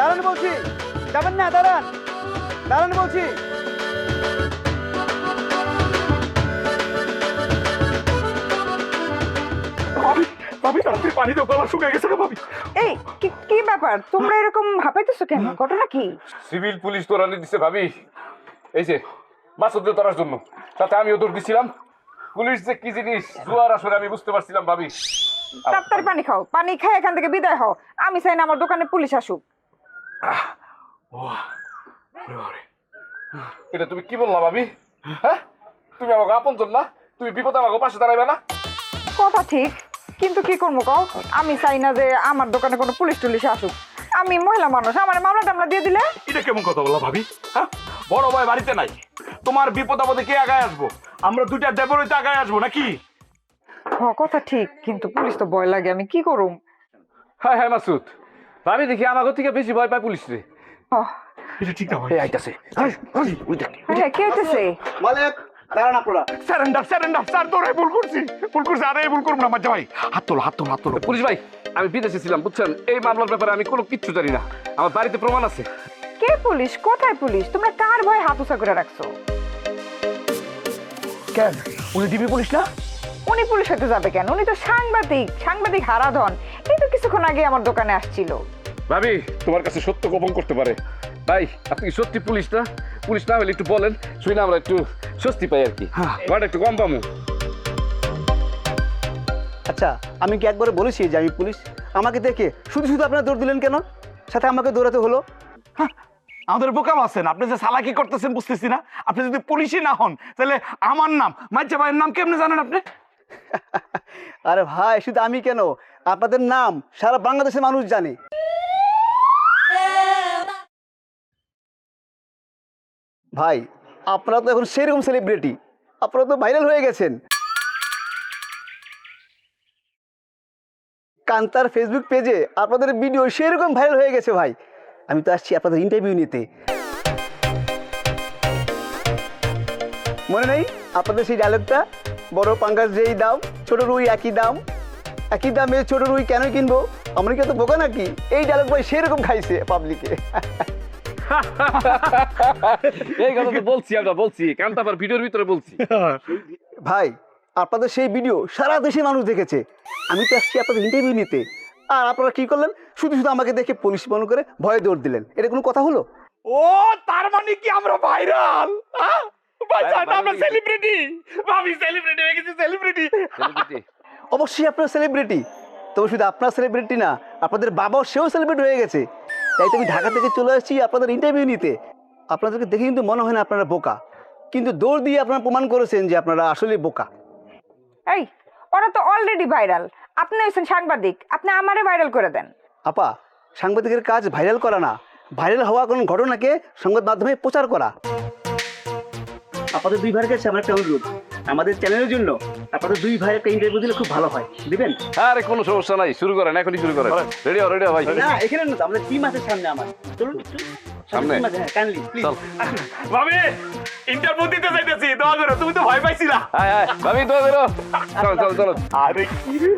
দাঁড়ান বলছি, যাবেন না, দাঁড়ান, দাঁড়ান বলছি। ভাবি তাড়াতাড়ি পানি দাও, গলা শুকিয়ে গেছে ভাবি। এই কি কি ব্যাপার, তোমরা এরকম হাঁপাইতেছো কেন? ঘটনা কি? সিভিল পুলিশ তোরানি দিছে ভাবি, এই যে মাসুদকে ধরার জন্য। তাতে আমিও দৌড় দিছিলাম। পুলিশ যে কি জিনিস জুয়ার আসলে আমি বুঝতে পারছিলাম ভাবি। তাড়াতাড়ি পানি খাও, পানি খাই এখান থেকে বিদায় হও। আমি চাই না আমার দোকানে পুলিশ আসুক। এটা তুমি কি বললা ভাবি? হ্যাঁ, তুমি আমাকে আপনজন না? তুমি বিপদ আমাকে পাশে দাঁড়াইবে না? কথা ঠিক, কিন্তু কি করবো কও? আমি চাই না যে আমার দোকানে কোনো পুলিশ টুলিশ আসুক। আমি মহিলা মানুষ, আমার মামলা টামলা দিয়ে দিলে। এটা কেমন কথা বললা ভাবি? হ্যাঁ, বড় ভাই বাড়িতে নাই, তোমার বিপদ আপদে কে আগায় আসবো? আমরা দুইটা দেবর হইতে আগায় আসবো নাকি? কথা ঠিক, কিন্তু পুলিশ তো ভয় লাগে, আমি কি করুম? হ্যাঁ হ্যাঁ মাসুদ, ভাবি দেখি আমাকে থেকে বেশি ভয় পায় পুলিশ রে। এটা ঠিক না ভাই, আইতাছে। কি হইতেছে? মালিক, দাঁড়ান আপনারা। সারেন্ডার সারেন্ডার, স্যার তোরাই ভুল করছি, ভুল করছি, আরে ভুল করব না মাঝে ভাই। হাত তোলো হাত তোলো হাত তোলো। পুলিশ ভাই, আমি বিদেশে ছিলাম বুঝছেন, এই মামলার ব্যাপারে আমি কোনো কিচ্ছু জানি না। আমার বাড়িতে প্রমাণ আছে। কে পুলিশ? কোথায় পুলিশ? তোমরা কার ভয় হাত উঁচা করে রাখছো? কেন উনি ডিবি পুলিশ না? উনি পুলিশ হতে যাবে কেন? উনি তো সাংবাদিক, সাংবাদিক হারাধন। এই তো কিছুক্ষণ আগে আমার দোকানে আসছিল। ভাবি তোমার কাছে সত্য গোপন করতে পারে। ভাই আপনি কি সত্যি পুলিশ না? পুলিশ না হলে একটু বলেন, শুই না আমরা একটু স্বস্তি পাই আর কি। ভাড়া একটু কম পামু। আচ্ছা, আমি কি একবারে বলেছি যে আমি পুলিশ? আমাকে দেখে শুধু শুধু আপনারা দৌড় দিলেন কেন? সাথে আমাকে দৌড়াতে হলো। আমাদের বোকা আছেন, আপনি যে চালাকি করতেছেন বুঝতেছি না। আপনি যদি পুলিশই না হন তাহলে আমার নাম মাইজা ভাইয়ের নাম কেমনে জানেন আপনি? আরে ভাই, শুধু আমি কেন, আপনাদের নাম সারা বাংলাদেশের মানুষ জানে। ভাই আপনারা তো এখন সেরকম সেলিব্রিটি, আপনারা তো ভাইরাল হয়ে গেছেন। কান্তার ফেসবুক পেজে আপনাদের ভিডিও সেরকম ভাইরাল হয়ে গেছে ভাই। আমি তো আসছি আপনাদের ইন্টারভিউ নিতে। মনে নেই আপনাদের সেই ডায়লগটা, বড় পাঙ্গাস যেই দাম ছোট রুই একই দাম, একই দামে ছোট রুই কেন কিনবো, আমরা কি এত বোকা নাকি? এই ডায়লগ ভাই সেরকম খাইছে পাবলিকে। এই কথা তো বলছি, আমরা বলছি কারণটা আবার ভিডিওর ভিতরে বলছি। ভাই আপনাদের সেই ভিডিও সারা দেশের মানুষ দেখেছে। আমি তো আসছি আপনাদের ইন্টারভিউ নিতে, আর আপনারা কি করলেন? শুধু শুধু আমাকে দেখে পুলিশ মনে করে ভয়ে দৌড় দিলেন। এটা কোনো কথা হলো? ও তার মানে কি আমরা ভাইরাল? আমরা সেলিব্রিটি, ভাবি সেলিব্রিটি হয়ে গেছি, সেলিব্রিটি। অবশ্যই আপনারা সেলিব্রিটি, তবে শুধু আপনার সেলিব্রিটি না, আপনাদের বাবাও সেও সেলিব্রিটি হয়ে গেছে। তাই তো আমি ঢাকা থেকে চলে আসছি আপনাদের ইন্টারভিউ নিতে। আপনাদেরকে দেখে কিন্তু মনে হয় না আপনারা বোকা, কিন্তু দৌড় দিয়ে আপনারা প্রমাণ করেছেন যে আপনারা আসলে বোকা। এই, ওরা তো অলরেডি ভাইরাল। আপনি হচ্ছেন সাংবাদিক, আপনি আমারে ভাইরাল করে দেন। আপা, সাংবাদিকের কাজ ভাইরাল করা না, ভাইরাল হওয়া কোনো ঘটনাকে সংবাদ মাধ্যমে প্রচার করা। আপনাদের দুই ভাইয়ের কাছে আমার একটা অনুরোধ, আমাদের চ্যানেলের জন্য আপনাদের দুই ভাইয়ের একটা ইন্টারভিউ দিলে খুব ভালো হয়, দিবেন? আরে কোনো সমস্যা নাই, শুরু করেন, এখনই শুরু করেন। রেডি হও, রেডি হও ভাই। না এখানে না, আমাদের টিম আছে সামনে আমার। চলুন সামনে? হ্যাঁ, কাইন্ডলি প্লিজ। ভাবি ইন্টারভিউ দিতে যাইতেছি, দোয়া করো। তুমি তো ভয় পাইছিলা। হাই হাই ভাবি, দোয়া করো। চলো চলো চলো। আরে কি রে